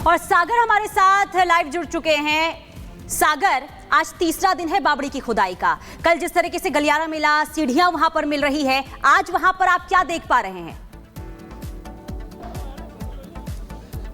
और सागर हमारे साथ लाइव जुड़ चुके हैं। सागर, आज तीसरा दिन है बावड़ी की खुदाई का। कल जिस तरीके से गलियारा मिला, सीढ़ियां वहां पर मिल रही है, आज वहां पर आप क्या देख पा रहे हैं?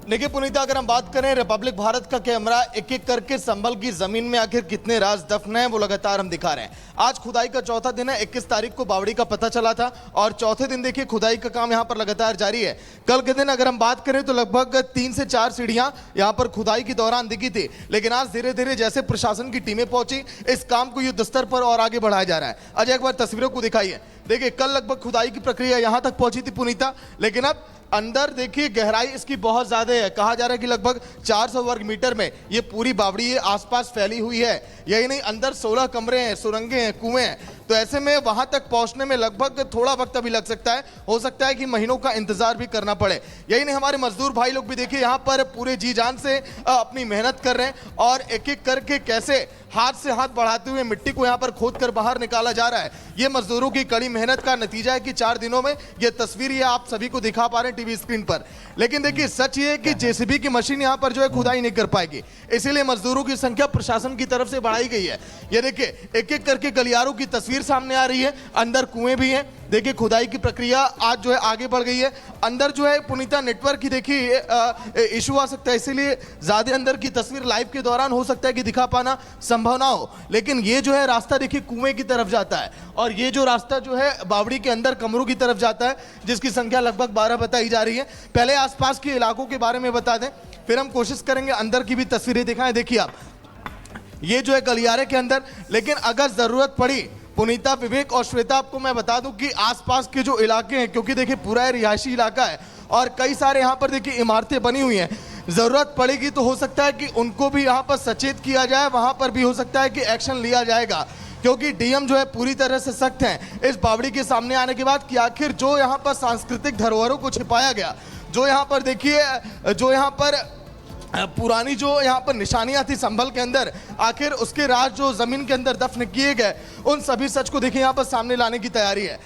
देखिए पुनीता, अगर हम बात करें रिपब्लिक भारत का कैमरा एक एक करके संभल की जमीन में आखिर कितने राज दफन है वो लगातार हम दिखा रहे हैं। आज खुदाई का चौथा दिन है। 21 तारीख को बावड़ी का पता चला था और चौथे दिन देखिए खुदाई का काम यहाँ पर लगातार जारी है। कल के दिन अगर हम बात करें तो लगभग 3 से 4 सीढ़ियां यहाँ पर खुदाई के दौरान दिखी थी, लेकिन आज धीरे धीरे जैसे प्रशासन की टीमें पहुंची, इस काम को युद्ध स्तर पर और आगे बढ़ाया जा रहा है। अजय, एक बार तस्वीरों को दिखाइए। देखिए कल लगभग खुदाई की प्रक्रिया यहाँ तक पहुंची थी पुनीता, लेकिन अब अंदर देखिए गहराई इसकी बहुत ज्यादा है। कहा जा रहा है कि लगभग 400 वर्ग मीटर में ये पूरी बावड़ी ये आसपास फैली हुई है। यही नहीं, अंदर 16 कमरे हैं, सुरंगें हैं, कुएं हैं। तो ऐसे में वहां तक पहुंचने में लगभग थोड़ा वक्त अभी लग सकता है। हो सकता है कि महीनों का इंतजार भी करना पड़े। यही नहीं, हमारे मजदूर भाई लोग भी देखिए यहाँ पर पूरे जी जान से अपनी मेहनत कर रहे हैं और एक एक करके कैसे हाथ से हाथ बढ़ाते हुए मिट्टी को यहाँ पर खोद कर बाहर निकाला जा रहा है। ये मजदूरों की कड़ी मेहनत का नतीजा है कि 4 दिनों में ये तस्वीर ये आप सभी को दिखा पा रहे हैं टीवी स्क्रीन पर। लेकिन देखिए सच ये है कि जेसीबी की मशीन यहाँ पर जो है खुदाई नहीं कर पाएगी, इसीलिए मजदूरों की संख्या प्रशासन की तरफ से बढ़ाई गई है। ये देखिए एक एक करके गलियारों की तस्वीर सामने आ रही है। अंदर कुएं भी हैं। देखिए खुदाई की प्रक्रिया आज जो है आगे बढ़ गई है। अंदर जो है पुनीता नेटवर्क की देखिए इशू आ सकता है, इसीलिए ज्यादा अंदर की तस्वीर लाइव के दौरान हो सकता है कि दिखा पाना संभव ना हो। लेकिन ये जो है रास्ता देखिए कुएं की तरफ जाता है और ये जो रास्ता जो है बावड़ी के अंदर कमरों की तरफ जाता है, जिसकी संख्या लगभग 12 बताई जा रही है। पहले आसपास के इलाकों के बारे में बता दें, फिर हम कोशिश करेंगे अंदर की भी तस्वीरें दिखाएं। देखिए आप, ये जो है गलियारे के अंदर, लेकिन अगर जरूरत पड़ी पुनीता, विवेक और श्वेता, आपको मैं बता दूं कि आसपास के जो इलाके हैं, क्योंकि देखिए पूरा रिहायशी इलाका है और कई सारे यहाँ पर देखिए इमारतें बनी हुई हैं, जरूरत पड़ेगी तो हो सकता है कि उनको भी यहाँ पर सचेत किया जाए। वहां पर भी हो सकता है कि एक्शन लिया जाएगा, क्योंकि डीएम जो है पूरी तरह से सख्त हैं इस बावड़ी के सामने आने के बाद कि आखिर जो यहाँ पर सांस्कृतिक धरोहरों को छिपाया गया, जो यहाँ पर देखिए जो यहाँ पर पुरानी जो यहाँ पर निशानियां थी संभल के अंदर, आखिर उसके राज जो जमीन के अंदर दफन किए गए, उन सभी सच को देखिए यहाँ पर सामने लाने की तैयारी है।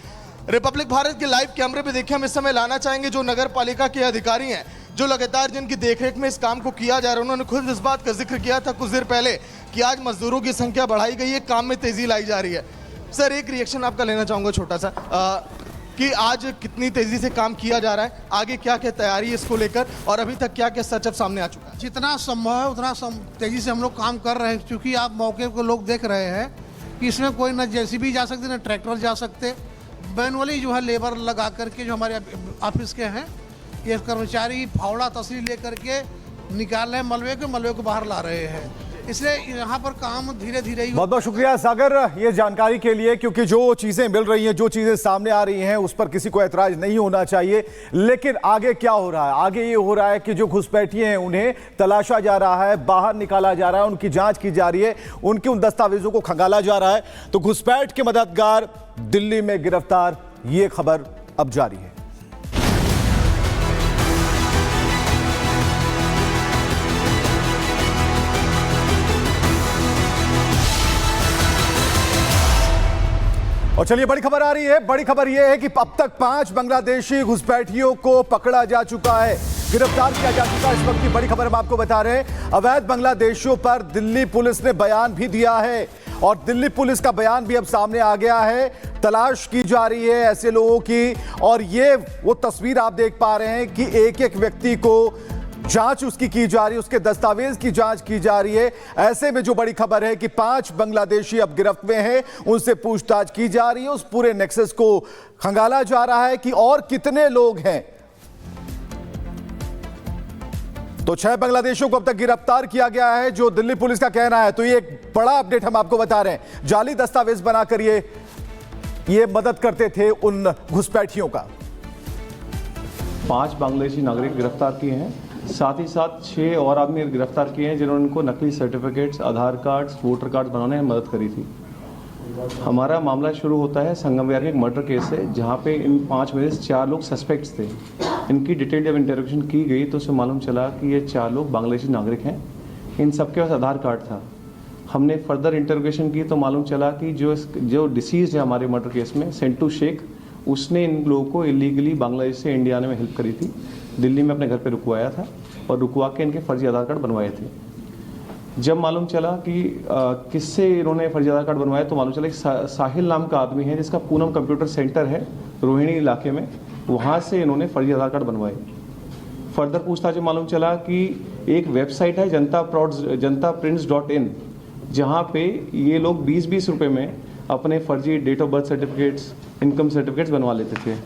रिपब्लिक भारत के लाइव कैमरे पे देखिए हम इस समय लाना चाहेंगे जो नगर पालिका के अधिकारी हैं, जो लगातार जिनकी देखरेख में इस काम को किया जा रहा है। उन्होंने खुद इस बात का जिक्र किया था कुछ देर पहले कि आज मजदूरों की संख्या बढ़ाई गई है, काम में तेजी लाई जा रही है। सर, एक रिएक्शन आपका लेना चाहूँगा छोटा सा, कि आज कितनी तेजी से काम किया जा रहा है, आगे क्या क्या तैयारी है इसको लेकर, और अभी तक क्या क्या सच अब सामने आ चुका है? जितना संभव है उतना तेजी से हम लोग काम कर रहे हैं, क्योंकि आप मौके को लोग देख रहे हैं कि इसमें कोई न जेसीबी जा सकते, न ट्रैक्टर जा सकते। मैनुअली जो है लेबर लगा करके जो हमारे ऑफिस के हैं ये कर्मचारी फावड़ा तस्वीर ले करके निकाल रहे हैं, मलबे को बाहर ला रहे हैं। इसलिए यहाँ पर काम धीरे धीरे ही। बहुत बहुत शुक्रिया सागर ये जानकारी के लिए, क्योंकि जो चीजें मिल रही हैं, जो चीजें सामने आ रही हैं, उस पर किसी को ऐतराज नहीं होना चाहिए। लेकिन आगे क्या हो रहा है? आगे ये हो रहा है कि जो घुसपैठिए हैं उन्हें तलाशा जा रहा है, बाहर निकाला जा रहा है, उनकी जांच की जा रही है, उनके उन दस्तावेजों को खंगाला जा रहा है। तो घुसपैठ के मददगार दिल्ली में गिरफ्तार, ये खबर अब जारी है। और चलिए बड़ी खबर आ रही है। बड़ी खबर यह है कि अब तक 5 बांग्लादेशी घुसपैठियों को पकड़ा जा चुका है, गिरफ्तार किया जा चुका है। इस वक्त की बड़ी खबर हम आपको बता रहे हैं। अवैध बांग्लादेशियों पर दिल्ली पुलिस ने बयान भी दिया है और दिल्ली पुलिस का बयान भी अब सामने आ गया है। तलाश की जा रही है ऐसे लोगों की, और ये वो तस्वीर आप देख पा रहे हैं कि एक एक व्यक्ति को जांच उसकी की जा रही है, उसके दस्तावेज की जांच की जा रही है। ऐसे में जो बड़ी खबर है कि 5 बांग्लादेशी अब गिरफ्त में हैं, उनसे पूछताछ की जा रही है, उस पूरे नेक्सस को खंगाला जा रहा है कि और कितने लोग हैं। तो 6 बांग्लादेशियों को अब तक गिरफ्तार किया गया है, जो दिल्ली पुलिस का कहना है। तो ये एक बड़ा अपडेट हम आपको बता रहे हैं। जाली दस्तावेज बनाकर ये मदद करते थे उन घुसपैठियों का। 5 बांग्लादेशी नागरिक गिरफ्तार किए हैं, साथ ही साथ 6 और आदमी गिरफ्तार किए हैं जिन्होंने उनको नकली सर्टिफिकेट्स, आधार कार्ड्स, वोटर कार्ड बनाने में मदद करी थी। हमारा मामला शुरू होता है संगम विहार के एक मर्डर केस से, जहां पे इन 5 में से 4 लोग सस्पेक्ट्स थे। इनकी डिटेल जब इंटरोगेशन की गई तो उससे मालूम चला कि ये 4 लोग बांग्लादेशी नागरिक हैं। इन सबके पास आधार कार्ड था। हमने फर्दर इंटरोगेशन की तो मालूम चला कि जो डिसीज है हमारे मर्डर केस में, सेंटू शेख, उसने इन लोगों को इलीगली बांग्लादेश से इंडिया आने में हेल्प करी थी। दिल्ली में अपने घर पे रुकवाया था और रुकवा के इनके फर्जी आधार कार्ड बनवाए थे। जब मालूम चला कि किससे इन्होंने फर्जी आधार कार्ड बनवाया तो मालूम चला कि साहिल नाम का आदमी है जिसका पूनम कंप्यूटर सेंटर है रोहिणी इलाके में, वहाँ से इन्होंने फर्जी आधार कार्ड बनवाए। फर्दर पूछताछ में मालूम चला कि एक वेबसाइट है जनताप्रिंट्स.in, जहाँ पे ये लोग 20-20 रुपये में अपने फर्जी date of birth certificates, income certificates बनवा लेते थे।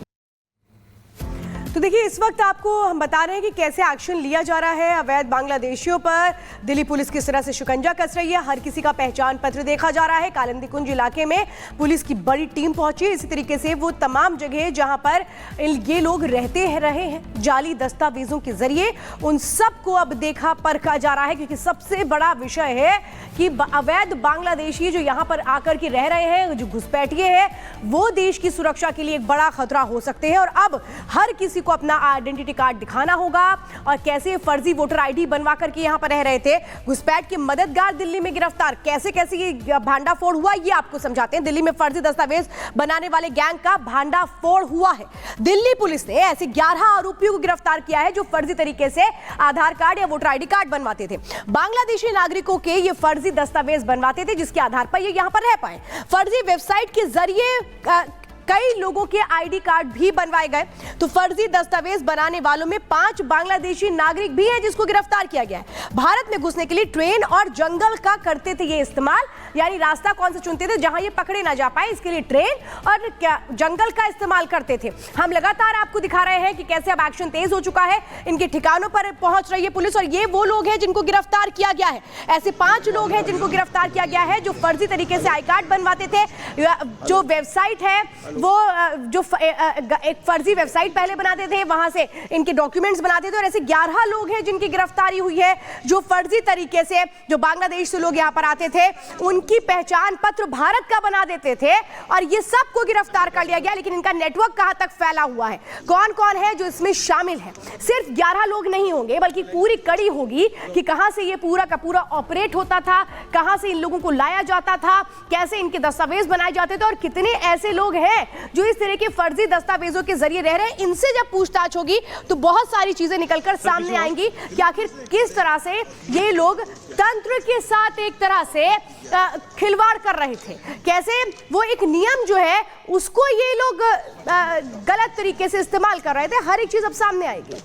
तो देखिए, इस वक्त आपको हम बता रहे हैं कि कैसे एक्शन लिया जा रहा है अवैध बांग्लादेशियों पर। दिल्ली पुलिस किस तरह से शिकंजा कस रही है, हर किसी का पहचान पत्र देखा जा रहा है। कालिंदी कुंज इलाके में पुलिस की बड़ी टीम पहुंची। इसी तरीके से वो तमाम जगह जहां पर ये लोग रहे हैं जाली दस्तावेजों के जरिए, उन सबको अब देखा परखा जा रहा है, क्योंकि सबसे बड़ा विषय है कि अवैध बांग्लादेशी जो यहाँ पर आकर के रह रहे हैं, जो घुसपैठिए हैं, वो देश की सुरक्षा के लिए एक बड़ा खतरा हो सकते हैं। और अब हर किसी को अपना आइडेंटिटी कार्ड दिखाना होगा। और कैसे फर्जी वोटर आईडी बनवा करके यहाँ पर रह रहे थे घुसपैठ के मददगार दिल्ली में गिरफ्तार, कैसे कैसे ये भांडाफोड़ हुआ ये आपको समझाते हैं। दिल्ली में फर्जी दस्तावेज बनाने वाले गैंग का भांडाफोड़ हुआ है। दिल्ली पुलिस ने ऐसे 11 आरोपियों को गिरफ्तार किया है जो फर्जी तरीके से आधार कार्ड या वोटर आईडी कार्ड बनवाते थे। बांग्लादेशी नागरिकों के ये फर्जी दस्तावेज बनवाते थे जिसके आधार पर ये यहाँ पर रह पाए। फर्जी वेबसाइट के जरिए कई लोगों के आईडी कार्ड भी बनवाए गए। तो फर्जी दस्तावेज बनाने वालों में 5 बांग्लादेशी नागरिक भी हैं जिसको गिरफ्तार किया गया है। भारत में घुसने के लिए ट्रेन और जंगल का करते थे ये इस्तेमाल, यानी रास्ता कौन सा चुनते थे जहां ये पकड़े ना जा पाए, इसके लिए ट्रेन और जंगल का इस्तेमाल करते थे। हम लगातार आपको दिखा रहे हैं कि कैसे अब एक्शन तेज हो चुका है, इनके ठिकानों पर पहुंच रही है पुलिस। और ये वो लोग हैं जिनको गिरफ्तार किया गया है। ऐसे 5 लोग हैं जिनको गिरफ्तार किया गया है जो फर्जी तरीके से आई कार्ड बनवाते थे। जो वेबसाइट है वो जो एक फर्जी वेबसाइट पहले बनाते थे, वहां से इनके डॉक्यूमेंट्स बनाते थे। और ऐसे 11 लोग हैं जिनकी गिरफ्तारी हुई है जो फर्जी तरीके से, जो बांग्लादेश से लोग यहां पर आते थे, उनकी पहचान पत्र भारत का बना देते थे। और ये सबको गिरफ्तार कर लिया गया। लेकिन इनका नेटवर्क कहां तक फैला हुआ है, कौन कौन है जो इसमें शामिल है, सिर्फ 11 लोग नहीं होंगे बल्कि पूरी कड़ी होगी कि कहां से ये पूरा का पूरा ऑपरेट होता था, कहां से इन लोगों को लाया जाता था, कैसे इनके दस्तावेज बनाए जाते थे और कितने ऐसे लोग हैं जो इस तरह के फर्जी दस्तावेजों के जरिए रह रहे हैं। इनसे जब पूछताछ होगी तो बहुत सारी चीजें निकलकर सामने आएंगी कि आखिर किस तरह से ये लोग तंत्र के साथ एक तरह से खिलवाड़ कर रहे थे, कैसे वो एक नियम जो है उसको ये लोग गलत तरीके से इस्तेमाल कर रहे थे। हर एक चीज अब सामने आएगी।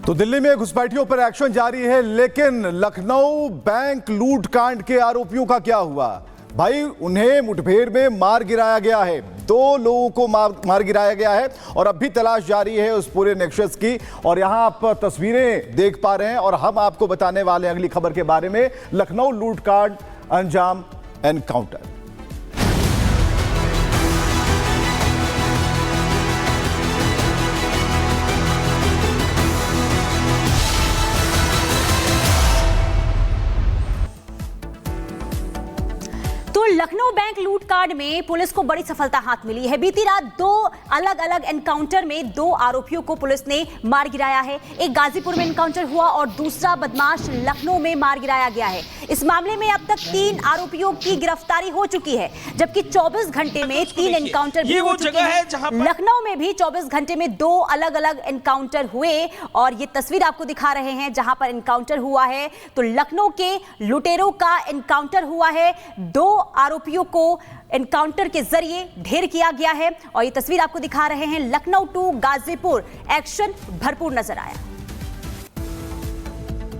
तो दिल्ली में घुसपैठियों पर एक्शन जारी है, लेकिन लखनऊ बैंक लूट कांड के आरोपियों का क्या हुआ? भाई, उन्हें मुठभेड़ में मार गिराया गया है, 2 लोगों को मार गिराया गया है और अब भी तलाश जारी है उस पूरे नेक्सस की। और यहां आप तस्वीरें देख पा रहे हैं और हम आपको बताने वाले हैं अगली खबर के बारे में। लखनऊ लूटकांड अंजाम एनकाउंटर। लखनऊ बैंक लूटकांड में पुलिस को बड़ी सफलता हाथ मिली है। बीती रात 2 अलग अलग एनकाउंटर में 2 आरोपियों को पुलिस ने मार गिराया है। एक गाजीपुर में एनकाउंटर हुआ और दूसरा बदमाश लखनऊ में मार गिराया गया है। इस मामले में अब तक 3 आरोपियों की गिरफ्तारी हो चुकी है, जबकि 24 घंटे में 3 एनकाउंटर भी हो चुके हैं। लखनऊ में भी 24 घंटे में 2 अलग अलग एनकाउंटर हुए और ये तस्वीर आपको दिखा रहे हैं जहां पर एनकाउंटर हुआ है। तो लखनऊ के लुटेरों का एनकाउंटर हुआ है, 2 आरोपियों को एनकाउंटर के जरिए ढेर किया गया है और ये तस्वीर आपको दिखा रहे हैं। लखनऊ टू गाजीपुर एक्शन भरपूर नजर आया।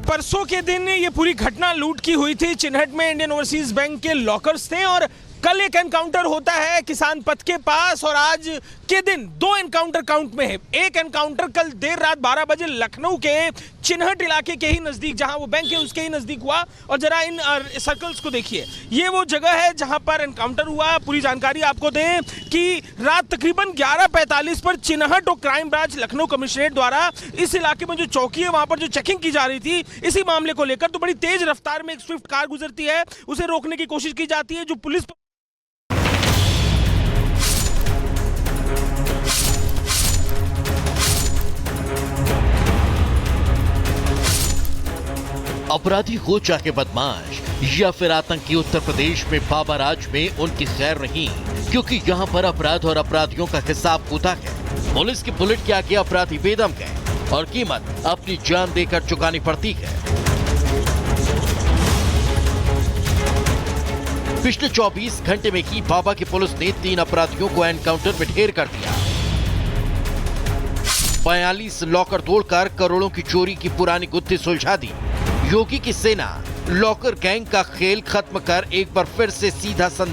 परसों के दिन ये पूरी घटना लूट की हुई थी। चिन्हट में इंडियन ओवरसीज बैंक के लॉकर्स थे और कल एक एनकाउंटर होता है किसान पथ के पास और आज के दिन 2 एनकाउंटर काउंट में है। एक एनकाउंटर कल देर रात 12 बजे लखनऊ के चिन्हट इलाके के ही नजदीक, जहां वो बैंक है उसके ही नजदीक हुआ। और जरा इन सर्कल्स को देखिए, ये वो जगह है जहां पर एनकाउंटर हुआ। पूरी जानकारी आपको दें कि रात तकरीबन 11:45 पर चिन्हट और क्राइम ब्रांच लखनऊ कमिश्नरेट द्वारा इस इलाके में जो चौकी है वहां पर जो चेकिंग की जा रही थी इसी मामले को लेकर, तो बड़ी तेज रफ्तार में एक स्विफ्ट कार गुजरती है, उसे रोकने की कोशिश की जाती है। जो पुलिस अपराधी हो चाहे बदमाश या फिर आतंकी, उत्तर प्रदेश में बाबा राज में उनकी खैर नहीं, क्योंकि यहाँ पर अपराध और अपराधियों का हिसाब होता है। पुलिस की बुलेट के आगे अपराधी बेदम गए। और कीमत अपनी जान देकर चुकानी पड़ती है। पिछले 24 घंटे में ही बाबा की पुलिस ने 3 अपराधियों को एनकाउंटर में ढेर कर दिया। 42 लॉकर तोड़कर करोड़ों की चोरी की पुरानी गुत्थी सुलझा दी। योगी की सेना लॉकर गैंग का खेल खत्म कर एक बार फिर से सीधा